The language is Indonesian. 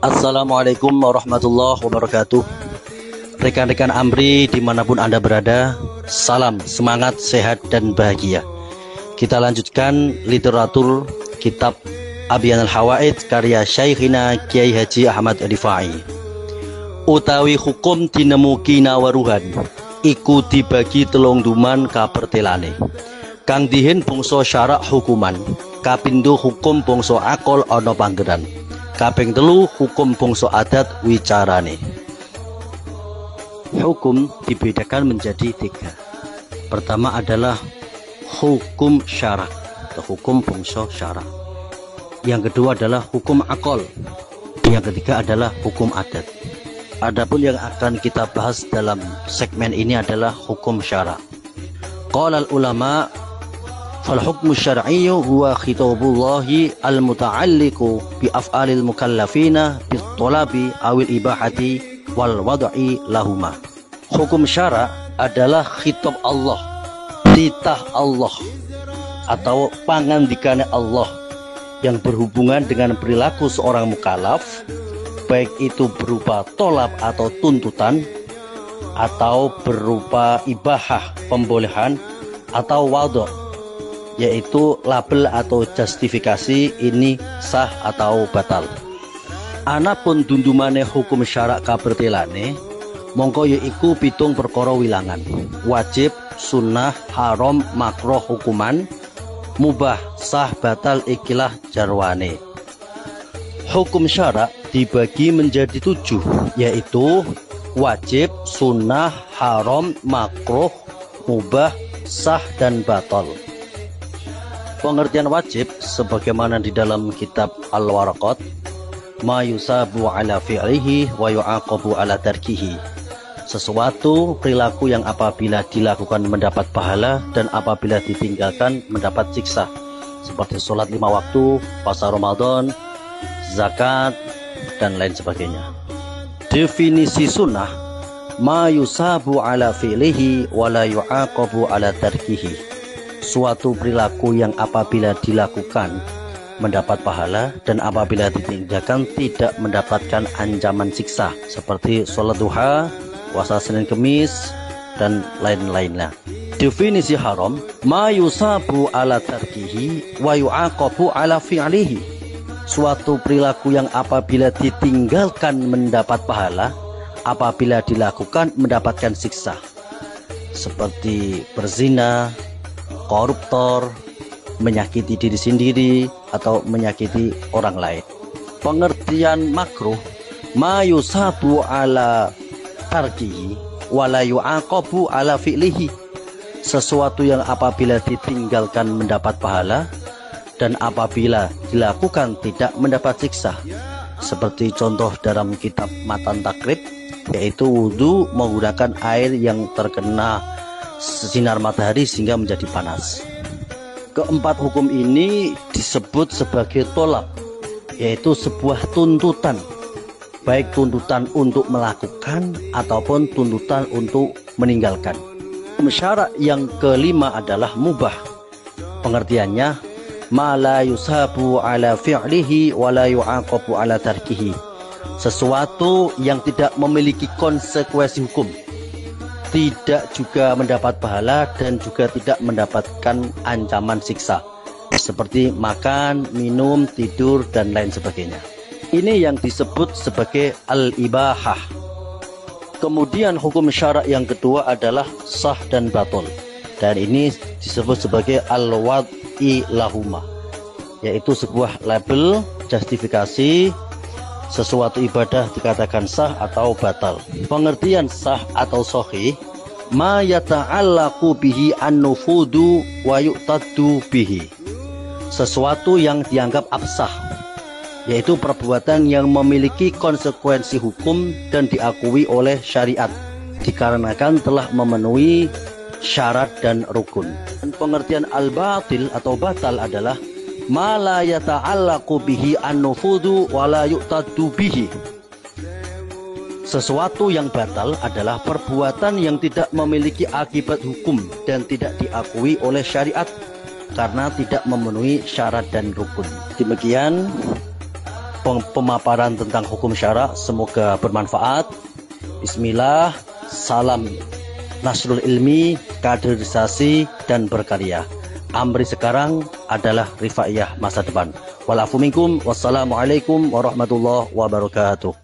Assalamualaikum warahmatullahi wabarakatuh. Rekan-rekan Amri dimanapun Anda berada, salam semangat, sehat, dan bahagia. Kita lanjutkan literatur kitab Abyanul Hawaid karya Syekhina Kiai Haji Ahmad Rifai. Utawi hukum dinemuki nawaruhan iku dibagi telung duman kapertelane. Kang dihin bangsa syarak hukuman, kapindo hukum bangsa akol ana panggeran. Kaping telu hukum bangsa adat wicarane. Hukum dibedakan menjadi tiga. Pertama adalah hukum syarak atau hukum bangsa syarak. Yang kedua adalah hukum akol. Yang ketiga adalah hukum adat. Adapun yang akan kita bahas dalam segmen ini adalah hukum syarak. Qala al-ulama fal hukmu syar'iyyu huwa khitabullahi al-muta'alliqu bi af'alil mukallafina bit talabi awil ibahati wal wad'i lahuma. Hukum syara' adalah khitab Allah, titah Allah atau pangandikane Allah yang berhubungan dengan perilaku seorang mukallaf, baik itu berupa tolab atau tuntutan, atau berupa ibahah pembolehan, atau wadh' yaitu label atau justifikasi ini sah atau batal. Anapun dundumane hukum syarak kapertelane mongko yaiku pitung perkara wilangan: wajib, sunnah, haram, makruh hukuman, mubah, sah, batal, ikilah jarwane. Hukum syarak dibagi menjadi 7, yaitu wajib, sunnah, haram, makruh, mubah, sah, dan batal. Pengertian wajib sebagaimana di dalam kitab Al-Waraqat, ma yusabu ala fi'lihi wa yu'aqabu ala tarkihi. Sesuatu perilaku yang apabila dilakukan mendapat pahala dan apabila ditinggalkan mendapat siksa, seperti sholat 5 waktu, puasa Ramadan, zakat, dan lain sebagainya. Definisi sunnah, ma yusabu ala fi'lihi wa la yu'aqabu ala tarkihi. Suatu perilaku yang apabila dilakukan mendapat pahala dan apabila ditinggalkan tidak mendapatkan ancaman siksa, seperti sholat duha, puasa Senin Kemis, dan lain-lainnya. Definisi haram, ma yusabu ala tarkihi wa yu'aqabu ala fi'lihi. Suatu perilaku yang apabila ditinggalkan mendapat pahala, apabila dilakukan mendapatkan siksa, seperti berzina, koruptor, menyakiti diri sendiri, atau menyakiti orang lain. Pengertian makruh, ma yusabu ala tarkihi wa la yu'aqabu ala fi'lihi. Sesuatu yang apabila ditinggalkan mendapat pahala dan apabila dilakukan tidak mendapat siksa, seperti contoh dalam kitab Matan Takrib, yaitu wudhu menggunakan air yang terkena sinar matahari sehingga menjadi panas. Keempat hukum ini disebut sebagai tolab, yaitu sebuah tuntutan, baik tuntutan untuk melakukan ataupun tuntutan untuk meninggalkan. Syarak yang kelima adalah mubah. Pengertiannya, ma la yusabu ala fi'lihi wa la yu'aqabu ala tarkihi. Sesuatu yang tidak memiliki konsekuensi hukum, tidak juga mendapat pahala dan juga tidak mendapatkan ancaman siksa, seperti makan, minum, tidur, dan lain sebagainya. Ini yang disebut sebagai al-ibahah. Kemudian hukum syarak yang kedua adalah sah dan batal, dan ini disebut sebagai al-wad'i lahuma, yaitu sebuah label justifikasi sesuatu ibadah dikatakan sah atau batal. Pengertian sah atau sahih, ma yata'allaqu bihi an-nufudu wa yu'taddu bihi. Sesuatu yang dianggap absah, yaitu perbuatan yang memiliki konsekuensi hukum dan diakui oleh syariat dikarenakan telah memenuhi syarat dan rukun. Dan pengertian al-batil atau batal adalah ma la yata'allaqu bihi an-nufudu wa la yu'taddu bihi. Sesuatu yang batal adalah perbuatan yang tidak memiliki akibat hukum dan tidak diakui oleh syariat karena tidak memenuhi syarat dan rukun. Demikian pemaparan tentang hukum syara. Semoga bermanfaat. Bismillah. Salam nasrul ilmi, kaderisasi, dan berkarya. Amri sekarang adalah rifaiyah masa depan. Walafu minkum. Wassalamualaikum warahmatullahi wabarakatuh.